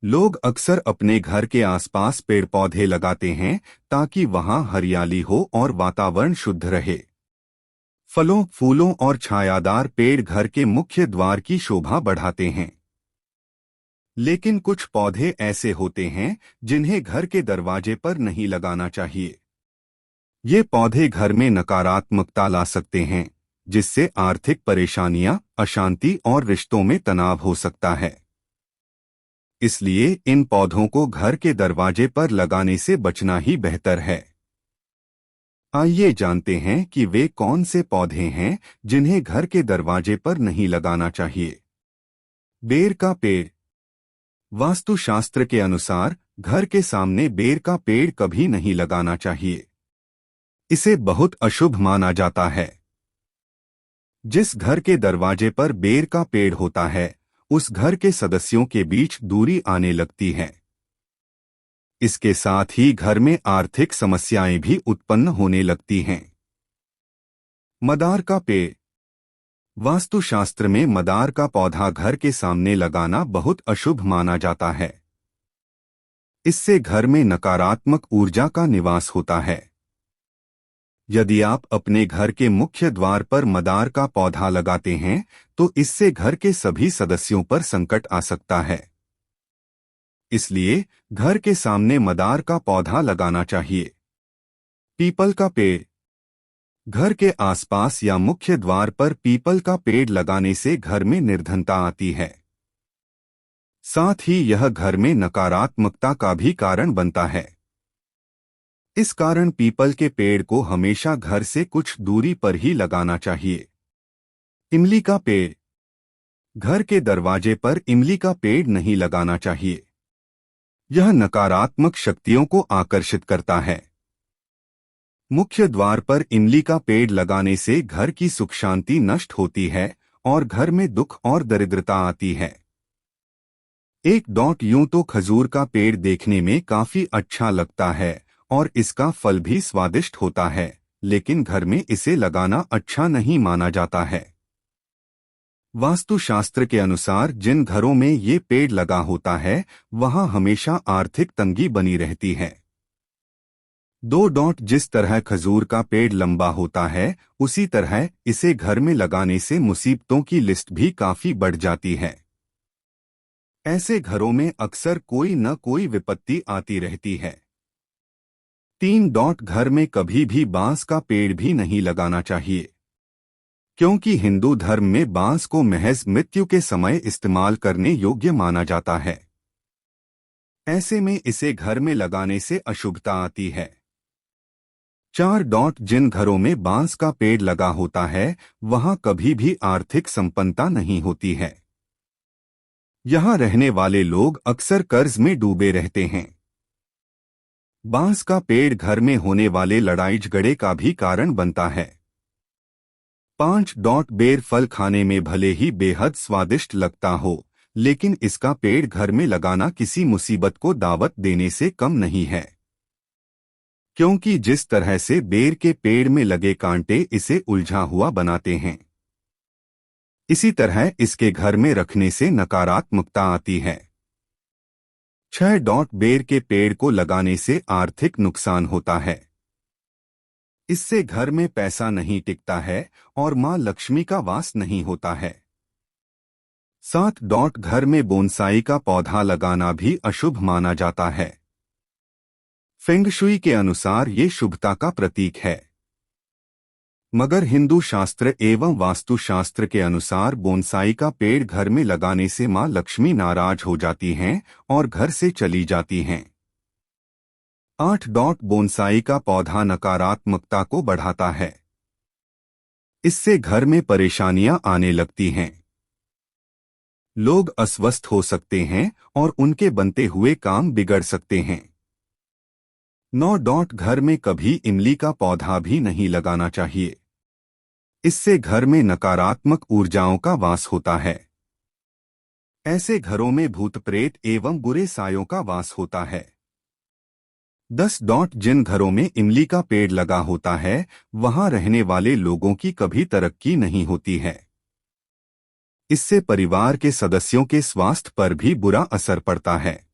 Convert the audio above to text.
लोग अक्सर अपने घर के आसपास पेड़ पौधे लगाते हैं ताकि वहां हरियाली हो और वातावरण शुद्ध रहे। फलों, फूलों और छायादार पेड़ घर के मुख्य द्वार की शोभा बढ़ाते हैं। लेकिन कुछ पौधे ऐसे होते हैं जिन्हें घर के दरवाजे पर नहीं लगाना चाहिए। ये पौधे घर में नकारात्मकता ला सकते हैं, जिससे आर्थिक परेशानियां, अशांति और रिश्तों में तनाव हो सकता है। इसलिए इन पौधों को घर के दरवाजे पर लगाने से बचना ही बेहतर है। आइए जानते हैं कि वे कौन से पौधे हैं जिन्हें घर के दरवाजे पर नहीं लगाना चाहिए। बेर का पेड़। वास्तुशास्त्र के अनुसार घर के सामने बेर का पेड़ कभी नहीं लगाना चाहिए। इसे बहुत अशुभ माना जाता है। जिस घर के दरवाजे पर बेर का पेड़ होता है, उस घर के सदस्यों के बीच दूरी आने लगती है। इसके साथ ही घर में आर्थिक समस्याएं भी उत्पन्न होने लगती हैं। मदार का पेड़। वास्तुशास्त्र में मदार का पौधा घर के सामने लगाना बहुत अशुभ माना जाता है। इससे घर में नकारात्मक ऊर्जा का निवास होता है। यदि आप अपने घर के मुख्य द्वार पर मदार का पौधा लगाते हैं, तो इससे घर के सभी सदस्यों पर संकट आ सकता है। इसलिए घर के सामने मदार का पौधा लगाना चाहिए। पीपल का पेड़। घर के आसपास या मुख्य द्वार पर पीपल का पेड़ लगाने से घर में निर्धनता आती है। साथ ही यह घर में नकारात्मकता का भी कारण बनता है। इस कारण पीपल के पेड़ को हमेशा घर से कुछ दूरी पर ही लगाना चाहिए। इमली का पेड़। घर के दरवाजे पर इमली का पेड़ नहीं लगाना चाहिए। यह नकारात्मक शक्तियों को आकर्षित करता है। मुख्य द्वार पर इमली का पेड़ लगाने से घर की सुख शांति नष्ट होती है और घर में दुख और दरिद्रता आती है। यूं तो खजूर का पेड़ देखने में काफी अच्छा लगता है और इसका फल भी स्वादिष्ट होता है, लेकिन घर में इसे लगाना अच्छा नहीं माना जाता है। वास्तुशास्त्र के अनुसार जिन घरों में ये पेड़ लगा होता है, वहां हमेशा आर्थिक तंगी बनी रहती है। जिस तरह खजूर का पेड़ लंबा होता है, उसी तरह इसे घर में लगाने से मुसीबतों की लिस्ट भी काफी बढ़ जाती है। ऐसे घरों में अक्सर कोई न कोई विपत्ति आती रहती है। घर में कभी भी बांस का पेड़ भी नहीं लगाना चाहिए, क्योंकि हिंदू धर्म में बांस को महज मृत्यु के समय इस्तेमाल करने योग्य माना जाता है। ऐसे में इसे घर में लगाने से अशुभता आती है। जिन घरों में बांस का पेड़ लगा होता है, वहां कभी भी आर्थिक संपन्नता नहीं होती है। यहां रहने वाले लोग अक्सर कर्ज में डूबे रहते हैं। बांस का पेड़ घर में होने वाले लड़ाई झगड़े का भी कारण बनता है। बेर फल खाने में भले ही बेहद स्वादिष्ट लगता हो, लेकिन इसका पेड़ घर में लगाना किसी मुसीबत को दावत देने से कम नहीं है, क्योंकि जिस तरह से बेर के पेड़ में लगे कांटे इसे उलझा हुआ बनाते हैं, इसी तरह इसके घर में रखने से नकारात्मकता आती है। बेर के पेड़ को लगाने से आर्थिक नुकसान होता है। इससे घर में पैसा नहीं टिकता है और मां लक्ष्मी का वास नहीं होता है। घर में बोनसाई का पौधा लगाना भी अशुभ माना जाता है। फेंग शुई के अनुसार ये शुभता का प्रतीक है, मगर हिंदू शास्त्र एवं वास्तुशास्त्र के अनुसार बोनसाई का पेड़ घर में लगाने से मां लक्ष्मी नाराज हो जाती हैं और घर से चली जाती हैं। बोनसाई का पौधा नकारात्मकता को बढ़ाता है। इससे घर में परेशानियां आने लगती हैं। लोग अस्वस्थ हो सकते हैं और उनके बनते हुए काम बिगड़ सकते हैं। घर में कभी इमली का पौधा भी नहीं लगाना चाहिए। इससे घर में नकारात्मक ऊर्जाओं का वास होता है। ऐसे घरों में भूत प्रेत एवं बुरे सायों का वास होता है। जिन घरों में इमली का पेड़ लगा होता है, वहां रहने वाले लोगों की कभी तरक्की नहीं होती है। इससे परिवार के सदस्यों के स्वास्थ्य पर भी बुरा असर पड़ता है।